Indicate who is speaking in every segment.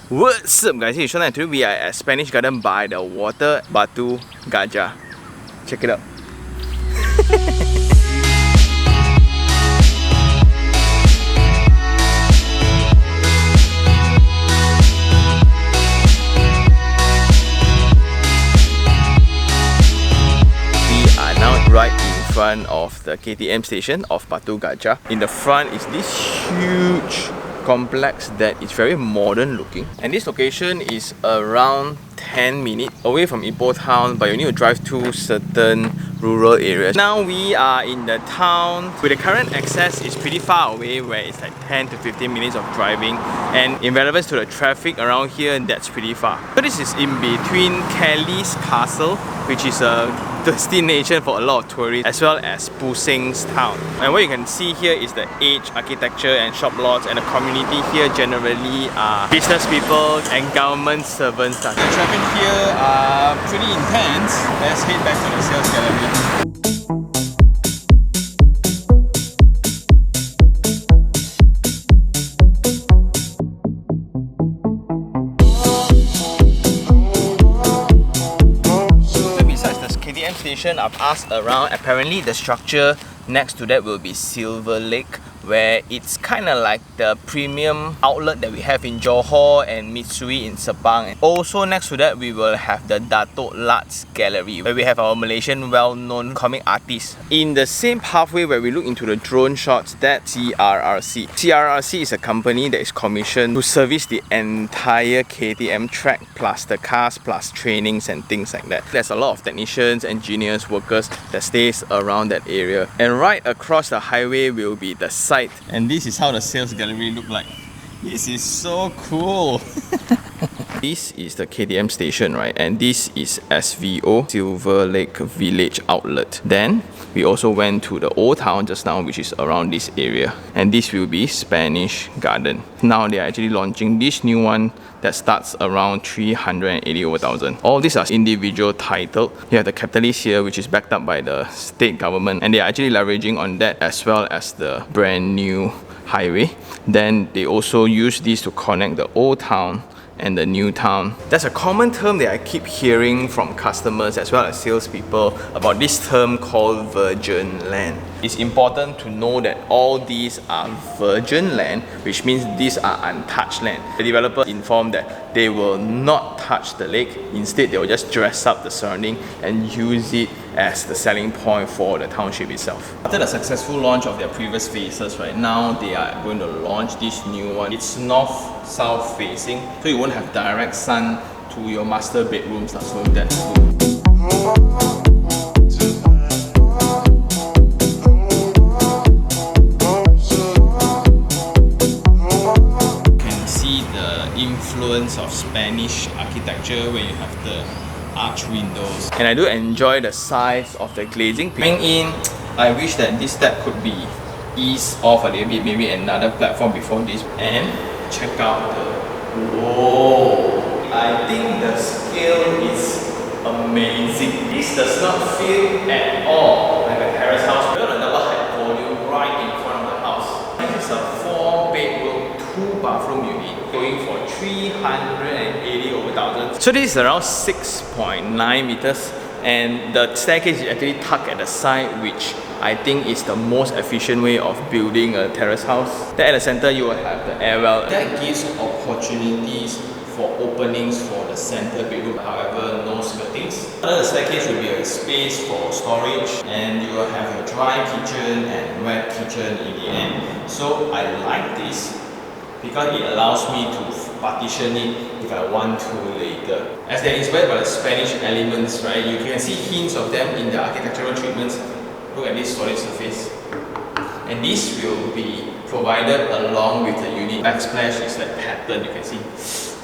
Speaker 1: What's up guys, it's Sean and today we are at Spanish Garden by the water, Batu Gajah. Check it out. We are now right in front of the KTM station of Batu Gajah. In the front is this huge complex that is very modern looking, and this location is around 10 minutes away from Ipoh town, but you need to drive to certain rural areas. Now we are in the town. With the current access, it's pretty far away, where it's like 10 to 15 minutes of driving, and in relevance to the traffic around here, that's pretty far. So this is in between Kelly's Castle, which is a destination for a lot of tourists, as well as Pusing's town. And what you can see here is the age, architecture and shop lots, and the community here generally are business people and government servants. The traffic here are pretty intense. Let's head back to the sales gallery. Station, I've asked around. Apparently the structure next to that will be Silver Lake, where it's kind of like the premium outlet that we have in Johor and Mitsui in Sepang. And also next to that we will have the Dato' Lat's Gallery, where we have our Malaysian well-known comic artists. In the same pathway where we look into the drone shots, that's CRRC. CRRC is a company that is commissioned to service the entire KTM track, plus the cars, plus trainings and things like that. There's a lot of technicians, engineers, workers that stays around that area. And right across the highway will be the site. And this is how the sales gallery look like. This is so cool. This is the KTM station, right? And this is SVO, Silver Lake Village Outlet. Then we also went to the old town just now, which is around this area. And this will be Spanish Garden. Now they are actually launching this new one that starts around 380 over thousand. All these are individual titled. You have the capitalist here, which is backed up by the state government, and they are actually leveraging on that as well as the brand new highway. Then they also use this to connect the old town and the new town. That's a common term that I keep hearing from customers as well as salespeople about this term called virgin land. It's important to know that all these are virgin land, which means these are untouched land. The developer informed that they will not touch the lake. Instead, they will just dress up the surrounding and use it as the selling point for the township itself. After the successful launch of their previous phases, right now they are going to launch this new one. It's north-south facing, so you won't have direct sun to your master bedrooms, so that's good. Influence of Spanish architecture where you have the arch windows, and I do enjoy the size of the glazing. Coming in, I wish that this step could be eased off a little bit, maybe another platform before this. And check out the whoa! I think the scale is amazing. This does not feel at all like a terrace house. We got a double height volume right in front of the house. This is a 4-bedroom, 2-bathroom unit, going for 380 over thousand. So this is around 6.9 meters, and the staircase is actually tucked at the side, which I think is the most efficient way of building a terrace house. Then at the center you will have the air well. That gives opportunities for openings for the center bedroom, however no skirtings. Under the staircase will be a space for storage, and you will have your dry kitchen and wet kitchen in the end. So I like this because it allows me to partition it if I want to later. As they're inspired by the Spanish elements, right, you can see hints of them in the architectural treatments. Look at this solid surface. And this will be provided along with the unit. Backsplash is like pattern, you can see.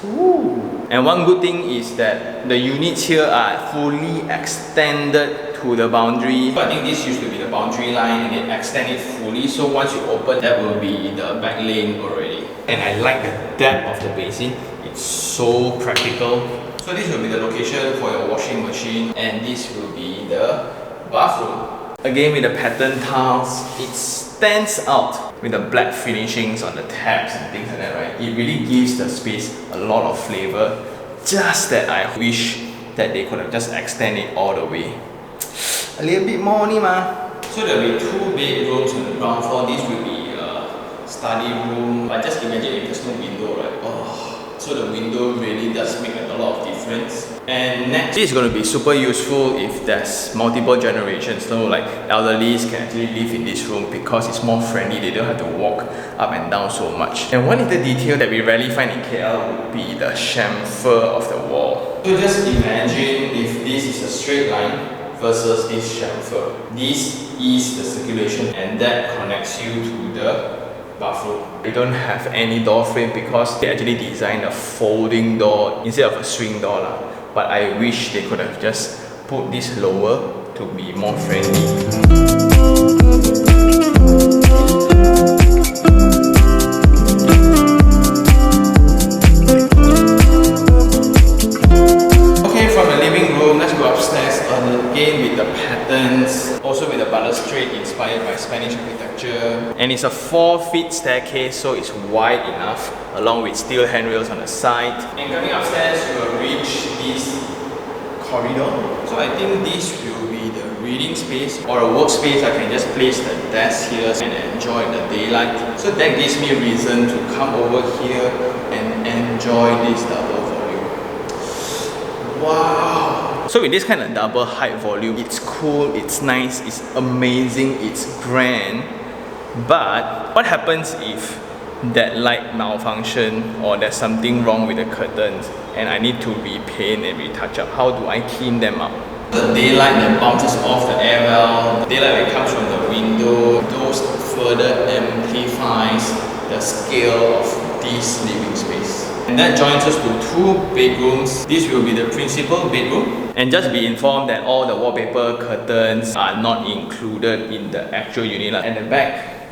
Speaker 1: Ooh. And one good thing is that the units here are fully extended to the boundary. I think this used to be the boundary line, and they extend it fully, so once you open, that will be the back lane already. And I like the depth of the basin. It's so practical. So this will be the location for your washing machine, and this will be the bathroom. Again, with the pattern tiles, it stands out with the black finishings on the tabs and things like that, right? It really gives the space a lot of flavor. Just that I wish that they could have just extended it all the way. A little bit more only ma. So there will be 2 bedrooms on the ground floor. This will be a study room. But just imagine if there's no window, right? Oh. So the window really does make a lot of difference. And next, this is going to be super useful if there's multiple generations. So like elderlies can actually live in this room because it's more friendly. They don't have to walk up and down so much. And one little detail that we rarely find in KL would be the chamfer of the wall. So just imagine if this is a straight line versus this chamfer. This is the circulation and that connects you to the bathroom. They don't have any door frame because they actually designed a folding door instead of a swing door lah. But I wish they could have just put this lower to be more friendly. Again with the patterns, also with the balustrade inspired by Spanish architecture. And it's a 4-feet staircase, so it's wide enough, along with steel handrails on the side. And coming upstairs, you will reach this corridor. So I think this will be the reading space or a workspace. I can just place the desk here and enjoy the daylight. So that gives me a reason to come over here and enjoy this double volume. Wow! So with this kind of double height volume, it's cool, it's nice, it's amazing, it's grand. But what happens if that light malfunction or there's something wrong with the curtains and I need to repaint and retouch up? How do I clean them up? The daylight that bounces off the air well, the daylight that comes from the window, those further amplifies the scale of this living space. And that joins us to 2 bedrooms. This will be the principal bedroom. And just be informed that all the wallpaper curtains are not included in the actual unit. And the back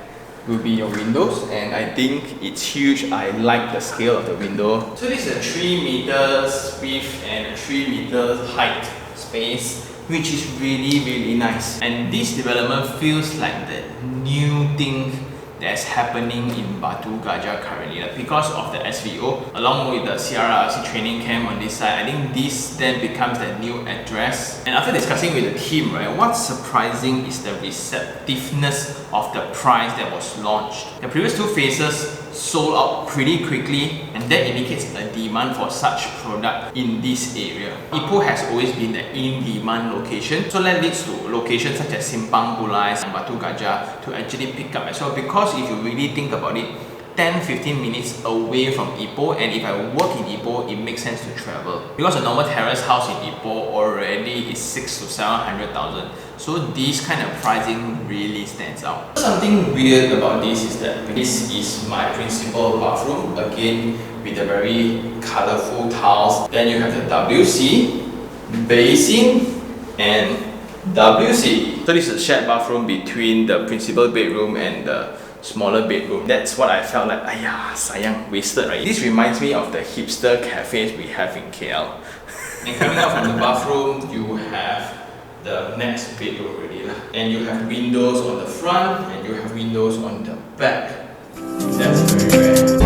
Speaker 1: will be your windows. And I think it's huge. I like the scale of the window. So this is a 3 meters width and a 3 meters height space, which is really nice. And this development feels like the new thing that's happening in Batu Gajah currently. Because of the SVO, along with the CRCC training camp on this side, I think this then becomes the new address. And after discussing with the team, right, what's surprising is the receptiveness of the price that was launched. The previous 2 phases sold out pretty quickly, and that indicates a demand for such product in this area. Ipoh has always been the in-demand location, so that leads to locations such as Simpang Bulai and Batu Gajah to actually pick up as well. Because if you really think about it, 10-15 minutes away from Ipoh, and if I work in Ipoh, it makes sense to travel. Because a normal terrace house in Ipoh already is 600,000 to 700,000. So this kind of pricing really stands out. Something weird about this is that this is my principal bathroom, again with the very colorful tiles. Then you have the WC, basin, and WC. So this is a shared bathroom between the principal bedroom and the smaller bedroom. That's what I felt like, ayah, sayang, wasted, right? This reminds me of the hipster cafes we have in KL. And coming out from the bathroom, you have the next bedroom already. And you have windows on the front and you have windows on the back. That's very rare.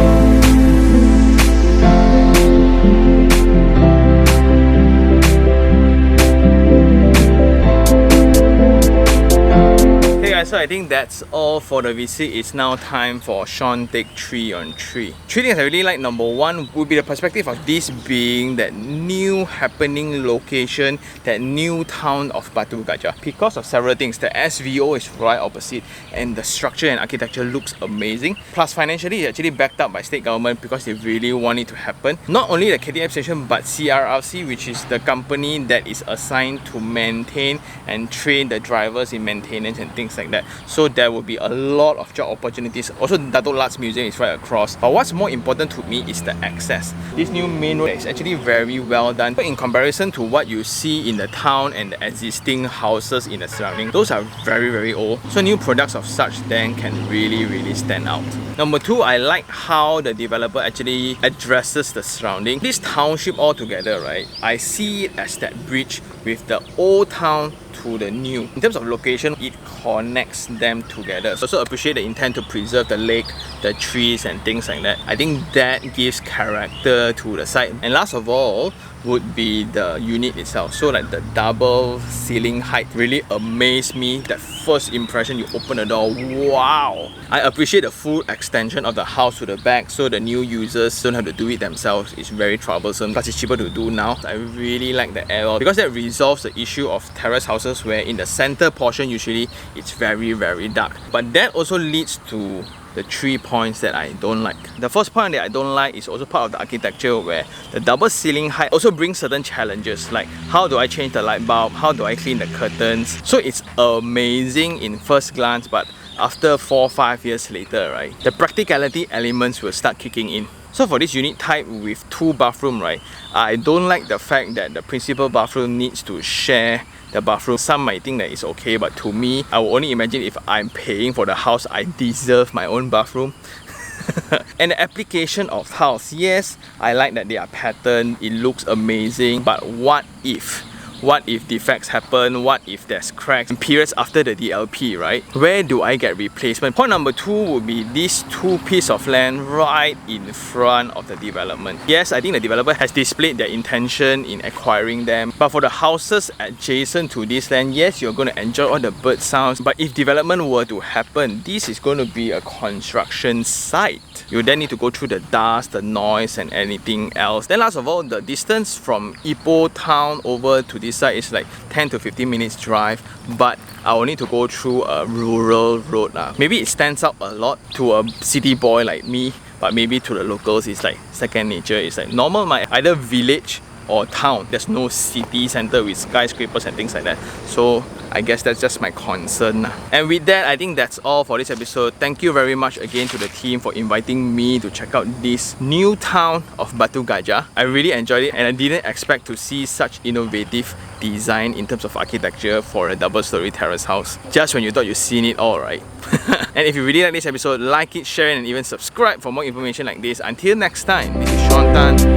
Speaker 1: So I think that's all for the visit. It's now time for Sean take 3 on 3. 3 things I really like. Number 1 would be the perspective of this being that new happening location, that new town of Batu Gajah. Because of several things, the SVO is right opposite and the structure and architecture looks amazing. Plus financially, it's actually backed up by state government because they really want it to happen. Not only the KTM station, but CRRC, which is the company that is assigned to maintain and train the drivers in maintenance and things like that. So there will be a lot of job opportunities. Also, Dato' Lat's museum is right across. But what's more important to me is the access. This new main road is actually very well done. But in comparison to what you see in the town and the existing houses in the surrounding, those are very old. So new products of such then can really stand out. Number 2, I like how the developer actually addresses the surrounding. This township altogether, right? I see it as that bridge with the old town to the new. In terms of location, it connects them together. I also appreciate the intent to preserve the lake, the trees and things like that. I think that gives character to the site. And last of all would be the unit itself. So like the double ceiling height really amazed me. That first impression, you open the door, wow! I appreciate the full extension of the house to the back, so the new users don't have to do it themselves. It's very troublesome, plus it's cheaper to do now. I really like the air because that resolves the issue of terrace houses where in the center portion usually it's very dark. But that also leads to the 3 points that I don't like. The first point that I don't like is also part of the architecture where the double ceiling height also brings certain challenges, like how do I change the light bulb, how do I clean the curtains. So it's amazing in first glance, but after 4-5 years later, right, the practicality elements will start kicking in. So for this unit type with 2 bathrooms, right, I don't like the fact that the principal bathroom needs to share the bathroom. Some might think that it's okay, but to me, I will only imagine if I'm paying for the house, I deserve my own bathroom. And the application of tiles, yes, I like that they are patterned, it looks amazing, but what if? What if defects happen? What if there's cracks in periods after the DLP, right? Where do I get replacement? Point number 2 would be these 2 pieces of land right in front of the development. Yes, I think the developer has displayed their intention in acquiring them, but for the houses adjacent to this land, yes, you're going to enjoy all the bird sounds, but if development were to happen, this is going to be a construction site. You then need to go through the dust, the noise and anything else. Then last of all, the distance from Ipoh town over to this side is like 10 to 15 minutes drive, but I will need to go through a rural road. Maybe it stands out a lot to a city boy like me, but maybe to the locals it's like second nature. It's like normal, either village or town. There's no city center with skyscrapers and things like that. So I guess that's just my concern. And with that, I think that's all for this episode. Thank you very much again to the team for inviting me to check out this new town of Batu Gajah. I really enjoyed it and I didn't expect to see such innovative design in terms of architecture for a double-story terrace house. Just when you thought you've seen it all, right? And if you really like this episode, like it, share it and even subscribe for more information like this. Until next time, this is Sean Tan.